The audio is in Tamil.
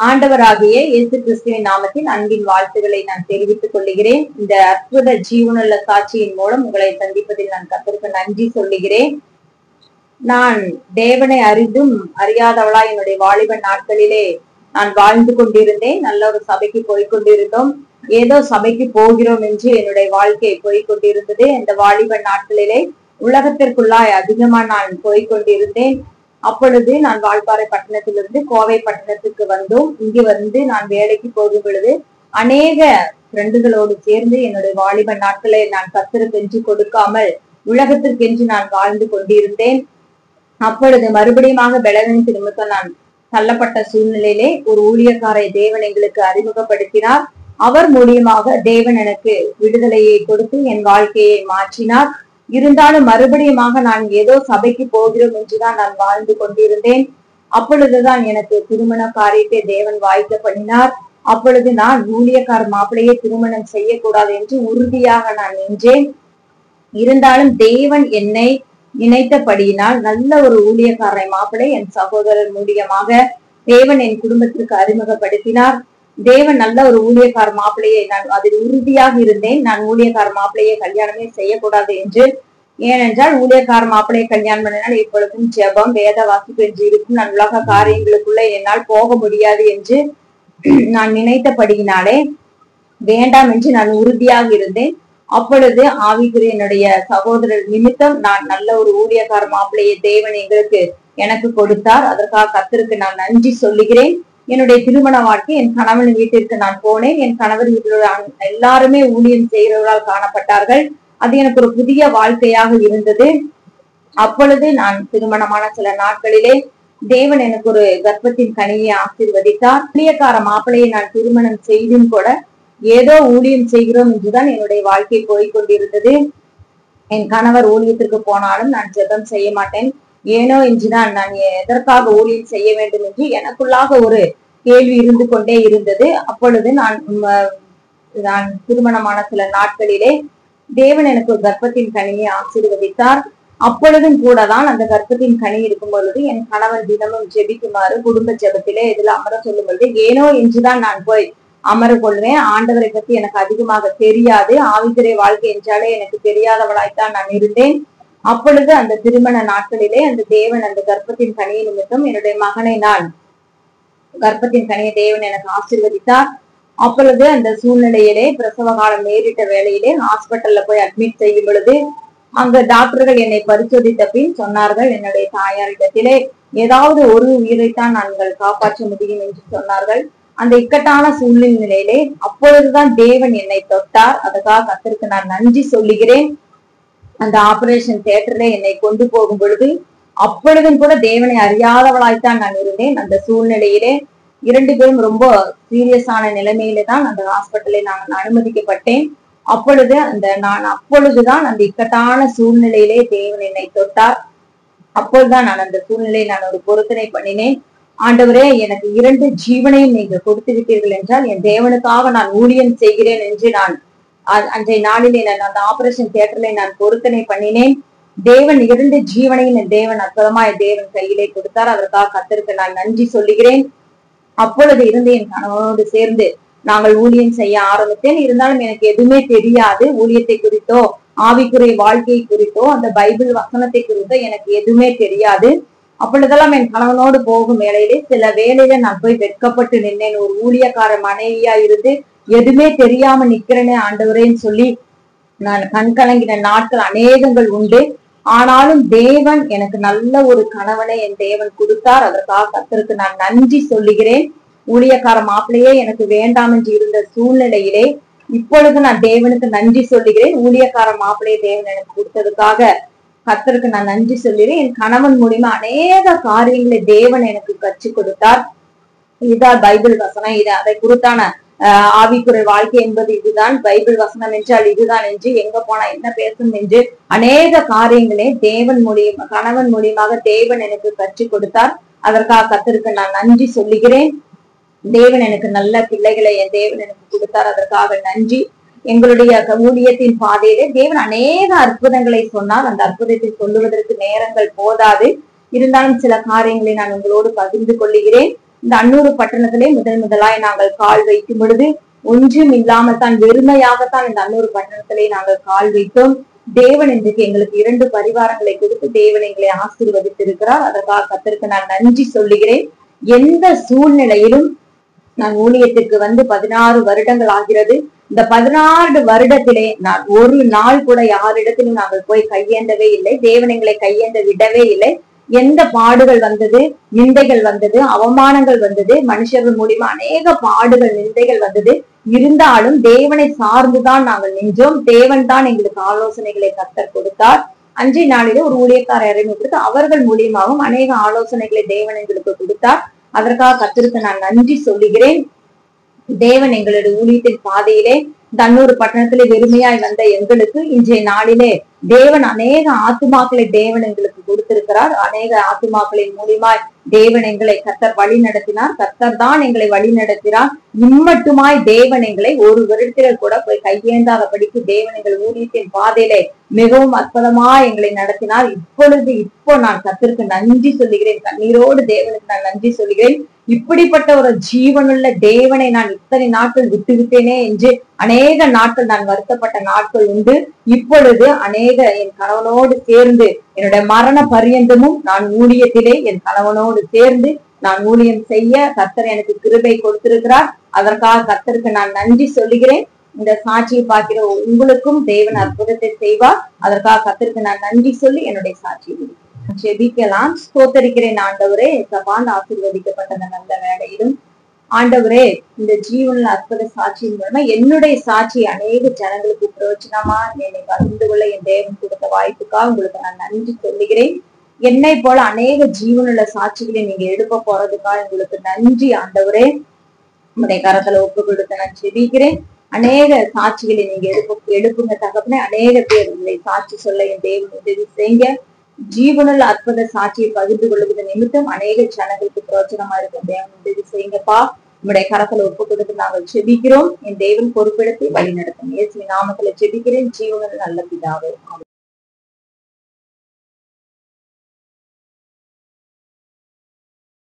ஆண்டவராகிய இயேசு கிறிஸ்துவின் நாமத்தில் அன்பின் வாழ்த்துக்களை நான் தெரிவித்துக் கொள்கிறேன். இந்த அற்புத ஜீவனுள்ள சாட்சியின் மூலம் உங்களை சந்திப்பதில் நான் கர்த்தருக்கு நன்றி சொல்லுகிறேன். நான் தேவனை அறிந்தும் அறியாதவளா என்னுடைய வாலிப நாட்களிலே நான் வாழ்ந்து கொண்டிருந்தேன். நல்ல ஒரு சபைக்கு போய்கொண்டிருந்தோம். ஏதோ சபைக்கு போகிறோம் என்று என்னுடைய வாழ்க்கை போய்கொண்டிருந்தது. இந்த வாலிப நாட்களிலே உலகத்திற்குள்ளாய் அதிகமா நான் போய்கொண்டிருந்தேன். அப்பொழுது நான் வால்பாறை பட்டணத்திலிருந்து கோவை பட்டணத்துக்கு வந்தோம். இங்கு வந்து நான் வேலைக்கு போகும் பொழுது அநேக ஃப்ரெண்டுகளோடு சேர்ந்து என்னுடைய வாலிப நாட்களை நான் கர்த்தருக்கென்று கொடுக்காமல் உலகத்திற்கென்று நான் வாழ்ந்து கொண்டிருந்தேன். அப்பொழுது மறுபடியும் பலவீனத்தின் நிமித்தம் நான் தள்ளப்பட்ட சூழ்நிலையிலே ஒரு ஊழியக்காரை தேவன் எங்களுக்கு அறிமுகப்படுத்தினார். அவர் மூலியமாக தேவன் எனக்கு விடுதலையை கொடுத்து என் வாழ்க்கையை மாற்றினார். இருந்தாலும் மறுபடியும் நான் ஏதோ சபைக்கு போகிறோம் என்றுதான் நான் வாழ்ந்து கொண்டிருந்தேன். அப்பொழுதுதான் எனக்கு திருமண காரியத்தை தேவன் வாய்க்க பண்ணினார். அப்பொழுது நான் ஊழியக்கார மாப்பிள்ளையை திருமணம் செய்யக்கூடாது என்று உறுதியாக நான் நின்றேன். இருந்தாலும் தேவன் என்னை நினைத்தபடியினால் நல்ல ஒரு ஊழியக்கார மாப்பிள்ளை என் சகோதரர் மூலியமாக தேவன் என் குடும்பத்திற்கு அறிமுகப்படுத்தினார். தேவன் நல்ல ஒரு ஊழியக்கார மாப்பிள்ளையை நான் அதில் உறுதியாக இருந்தேன். நான் ஊழியக்கார மாப்பிள்ளையை கல்யாணமே செய்யக்கூடாது என்று. ஏனென்றால் ஊழியக்கார மாப்பிள்ளையை கல்யாணம் பண்ணினால் இப்பொழுதும் ஜெபம் வேத வாசிப்பு என்று இருக்கும். நான் உலக காரியங்களுக்குள்ள என்னால் போக முடியாது என்று நான் நினைத்தபடியினாலே வேண்டாம் என்று நான் உறுதியாக இருந்தேன். அப்பொழுது ஆவிக்குரிய என்னுடைய சகோதரர் நிமித்தம் நான் நல்ல ஒரு ஊழியக்கார மாப்பிள்ளையை தேவன் எனக்கு கொடுத்தார். அதற்காக கர்த்தருக்கு நான் நன்றி சொல்லுகிறேன். என்னுடைய திருமண வாழ்க்கை என் கணவன் வீட்டிற்கு நான் போனேன். என் கணவர் வீட்டில் எல்லாருமே ஊழியம் செய்கிறவர்களால் காணப்பட்டார்கள். அது எனக்கு ஒரு புதிய வாழ்க்கையாக இருந்தது. அப்பொழுது நான் திருமணமான சில நாட்களிலே தேவன் எனக்கு ஒரு கர்ப்பத்தின் கனியை ஆசீர்வதித்தார். ஊழியக்கார மாப்பிள்ளையை நான் திருமணம் செய்தும் கூட ஏதோ ஊழியம் செய்கிறோம் என்றுதான் என்னுடைய வாழ்க்கை போய்கொண்டிருந்தது. என் கணவர் ஊழியத்திற்கு போனாலும் நான் ஜெபம் செய்ய மாட்டேன். ஏனோ என்றுதான் நான் எதற்காக ஊழியம் செய்ய வேண்டும் என்று எனக்குள்ளாக ஒரு கேள்வி இருந்து கொண்டே இருந்தது. அப்பொழுது நான் திருமணமான சில நாட்களிலே தேவன் எனக்கு ஒரு கர்ப்பத்தின் கனியை ஆசீர்வதித்தார். அப்பொழுதும் கூட தான் அந்த கர்ப்பத்தின் கனி இருக்கும் பொழுது என் கணவன் தினமும் ஜெபிக்குமாறு குடும்ப ஜெபத்திலே இதுல அமர சொல்லும் பொழுது ஏனோ என்றுதான் நான் போய் அமர கொள்வேன். ஆண்டவரை பத்தி எனக்கு அதிகமாக தெரியாது. ஆவிக்குரிய வாழ்க்கை என்றாலே எனக்கு தெரியாதவளாய்த்தான் நான் இருந்தேன். அப்பொழுது அந்த திருமண நாட்களிலே அந்த தேவன் அந்த கர்ப்பத்தின் கனியை நிமித்தம் என்னுடைய மகனை நான் கர்ப்பத்தின் கனியை தேவன் எனக்கு ஆசீர்வதித்தார். அப்பொழுது அந்த சூழ்நிலையிலே பிரசவ காலம் நேரிட்ட வேளையிலே ஹாஸ்பிட்டல்ல போய் அட்மிட் செய்யும் பொழுது அங்க டாக்டர்கள் என்னை பரிசோதித்த பின் சொன்னார்கள், என்னுடைய தாயாரிடத்திலே ஏதாவது ஒரு உயிரைத்தான் நாங்கள் காப்பாற்ற முடியும் என்று சொன்னார்கள். அந்த இக்கட்டான சூழ்நிலையிலே அப்பொழுதுதான் தேவன் என்னை தொட்டார். அதுக்காக கர்த்தருக்கு நான் நன்றி சொல்லுகிறேன். அந்த ஆபரேஷன் தியேட்டர்ல என்னை கொண்டு போகும் பொழுது அப்பொழுதும் கூட தேவனை அறியாதவளாய்த்தான் நான் இருந்தேன். அந்த சூழ்நிலையிலே 2 பேரும் ரொம்ப சீரியஸான நிலைமையில தான் அந்த ஹாஸ்பிட்டலில் நான் அனுமதிக்கப்பட்டேன். அப்பொழுதுதான் அந்த இக்கட்டான சூழ்நிலையிலே தேவன் என்னை தொட்டார். அப்பொழுதுதான் நான் அந்த சூழ்நிலையை நான் ஒரு பொருத்தனை பண்ணினேன். ஆண்டவரே, எனக்கு 2 ஜீவனையும் நீங்க கொடுத்து விட்டீர்கள் என்றால் என் தேவனுக்காக நான் ஊழியம் செய்கிறேன் என்று நான் அன்றைய நாளிலே நான் அந்த ஆபரேஷன் தியேட்டர்ல நான் பொருத்தனை பண்ணினேன். தேவன் 2 ஜீவனையும் என் தேவன் அற்புதமாய் தேவன் கையிலே கொடுத்தார். அதற்காக கர்த்தருக்கு நான் நன்றி சொல்லுகிறேன். அப்பொழுது இருந்து என் கணவனோடு சேர்ந்து நாங்கள் ஊழியம் செய்ய ஆரம்பித்தேன். இருந்தாலும் எனக்கு எதுவுமே தெரியாது. ஊழியத்தை குறித்தோ ஆவிக்குரிய வாழ்க்கையை குறித்தோ அந்த பைபிள் வசனத்தை குறித்தோ எனக்கு எதுவுமே தெரியாது. அப்பொழுதெல்லாம் என் கணவனோடு போகும் வேளையிலே சில வேளையில நான் போய் வெட்கப்பட்டு நின்றேன். ஒரு ஊழியக்கார மனைவியா இருந்து எதுவுமே தெரியாம நிக்கிறேன்னு ஆண்டவரேன்னு சொல்லி நான் கண் கலங்கின நாட்கள் அநேகங்கள் உண்டு. ஆனாலும் தேவன் எனக்கு நல்ல ஒரு கணவனை என் தேவன் கொடுத்தார். அதற்காக கர்த்தருக்கு நான் நன்றி சொல்லுகிறேன். ஊழியக்கார மாப்பிள்ளையே எனக்கு வேண்டாம் என்று இருந்த சூழ்நிலையிலே இப்பொழுது நான் தேவனுக்கு நன்றி சொல்லுகிறேன். ஊழியக்கார மாப்பிள்ளையை தேவன் எனக்கு கொடுத்ததுக்காக கர்த்தருக்கு நான் நன்றி சொல்லுகிறேன். என் கணவன் மூலியமா அநேக காரியங்களை தேவன் எனக்கு கற்றுக் கொடுத்தார். இதுதான் பைபிள் வசனம், இது அதை குறித்தான ஆவிக்குரிய வாழ்க்கை என்பது இதுதான், பைபிள் வசனம் என்றால் இதுதான் என்று, எங்க போனா என்ன பேசும் என்று அநேக காரியங்களே தேவன் மூலியமா கணவன் மூலியமாக தேவன் எனக்கு கற்றுக் கொடுத்தார். அதற்காக கர்த்தருக்கு நான் நன்றி சொல்லுகிறேன். தேவன் எனக்கு நல்ல பிள்ளைகளை என் தேவன் எனக்கு கொடுத்தார். அதற்காக நன்றி. எங்களுடைய ஊழியத்தின் பாதையிலே தேவன் அநேக அற்புதங்களை சொன்னார். அந்த அற்புதத்தை சொல்லுவதற்கு நேரங்கள் போதாது. இருந்தாலும் சில காரியங்களை நான் உங்களோடு பகிர்ந்து கொள்ளுகிறேன். இந்த அன்னூர் பட்டணத்திலே முதலாய் நாங்கள் கால் வைக்கும் பொழுது ஒன்றும் இல்லாமல் தான் வெறுமையாகத்தான் இந்த அன்னூர் பட்டணத்திலே நாங்கள் கால் வைத்தோம். தேவன் இன்றைக்கு எங்களுக்கு 2 பரிவாரங்களை கொடுத்து தேவன் எங்களை ஆசீர்வதித்திருக்கிறார். அதற்காக கர்த்தருக்கு நான் நன்றி சொல்லுகிறேன். எந்த சூழ்நிலையிலும் நான் ஊழியத்திற்கு வந்து 16 வருடங்கள் ஆகிறது. இந்த 16 வருடத்திலே நான் ஒரு நாள் கூட யாரிடத்திலும் நாங்கள் போய் கையேந்தவே இல்லை. தேவன் எங்களை கையேந்த விடவே இல்லை. எந்த பாடுகள் வந்தது, நிந்தைகள் வந்தது, அவமானங்கள் வந்தது, மனுஷர்கள் மூலியமா அநேக பாடுகள் நிந்தைகள் வந்தது. இருந்தாலும் தேவனை சார்ந்துதான் நாங்கள் நின்றோம். தேவன் தான் எங்களுக்கு ஆலோசனைகளை கர்த்தர் கொடுத்தார். அன்றைய நாளிலே ஒரு ஊழியக்காரரை அறிமுகப்படுத்தி அவர்கள் மூலியமாகவும் அநேக ஆலோசனைகளை தேவன் எங்களுக்கு கொடுத்தார். அதற்காக கர்த்தருக்கு நான் நன்றி சொல்லுகிறேன். தேவன் எங்களுடைய ஊழியத்தின் பாதையிலே தன்னூர் பட்டணத்திலே வெறுமையாய் வந்த எங்களுக்கு இன்றைய நாளிலே தேவன் அநேக ஆத்துமாக்களை தேவன் எங்களுக்கு கொடுத்திருக்கிறார். அநேக ஆத்துமாக்களின் மூலியமாய் தேவன் எங்களை கர்த்தர் வழி நடத்தினார். கர்த்தர் தான் எங்களை வழி நடத்தினார். இம்மட்டுமாய் தேவன் எங்களை ஒரு வருடத்தில் கூட போய் கையேந்தாதபடிக்கு தேவன் எங்கள் ஊழியத்தின் பாதையிலே மிகவும் அற்புதமா எங்களை நடத்தினார். இப்போ நான் கர்த்தருக்கு நன்றி சொல்லுகிறேன். கண்ணீரோடு தேவனுக்கு நான் நன்றி சொல்லுகிறேன். இப்படிப்பட்ட ஒரு ஜீவனுள்ள தேவனை நான் இத்தனை நாட்கள் விட்டுவிட்டேனே என்று அநேக நாட்கள் நான் வருத்தப்பட்ட நாட்கள் உண்டு. இப்பொழுது அநேக என் கணவனோடு சேர்ந்து என்னுடைய மரண பரியந்தமும் நான் ஊழியத்திலே என் கணவனோடு சேர்ந்து நான் ஊழியம் செய்ய கர்த்தர் எனக்கு கிருபை கொடுத்திருக்கிறார். அதற்காக கர்த்தருக்கு நான் நன்றி சொல்லுகிறேன். இந்த சாட்சியை பார்க்கிற உங்களுக்கும் தேவன் அற்புதத்தை செய்வார். அதற்காக கர்த்தருக்கு நான் நன்றி சொல்லி என்னுடைய சாட்சியை ஜெபிக்கலாம். ஸ்தோத்தரிக்கிறேன் ஆண்டவரே. சபான் ஆசீர்வதிக்கப்பட்ட நல்ல வேலையிலும் ஆண்டவரே இந்த ஜீவனில் அற்புத சாட்சியின் மூலமா என்னுடைய சாட்சி அநேக ஜனங்களுக்கு பிரயோஜனமா என்னை பகிர்ந்து கொள்ள என் தேவன் கொடுத்த வாய்ப்புக்காக உங்களுக்கு நான் நன்றி சொல்லுகிறேன். என்னை போல அநேக ஜீவனுள்ள சாட்சிகளை நீங்க எடுக்க போறதுக்காக உங்களுக்கு நன்றி ஆண்டவரே. உங்களுடைய கரத்துல ஒப்பு கொடுத்து நான் ஜெபிக்கிறேன். அநேக சாட்சிகளை நீங்க எடுப்புங்க தகப்பனே. அநேக பேர் உங்களை சாட்சி சொல்ல என் தேவன் உதவி செய்யுங்க. ஜீவனுள்ள அற்புத சாட்சியை பகிர்ந்து கொள்வது நிமித்தம் அநேக ஜனங்களுக்கு பிரயோஜனமா இருக்கும் தேவன் உதவி செய்யுங்கப்பா. உங்களுடைய கரத்துல ஒப்பு கொடுத்து நாங்கள் ஜெபிக்கிறோம். என் தேவன் பொறுப்பெடுத்து வழி நடத்தும் இயேசுவின் நாமத்துல ஜெபிக்கிறேன். ஜீவனுள்ள நல்ல பிதாவே.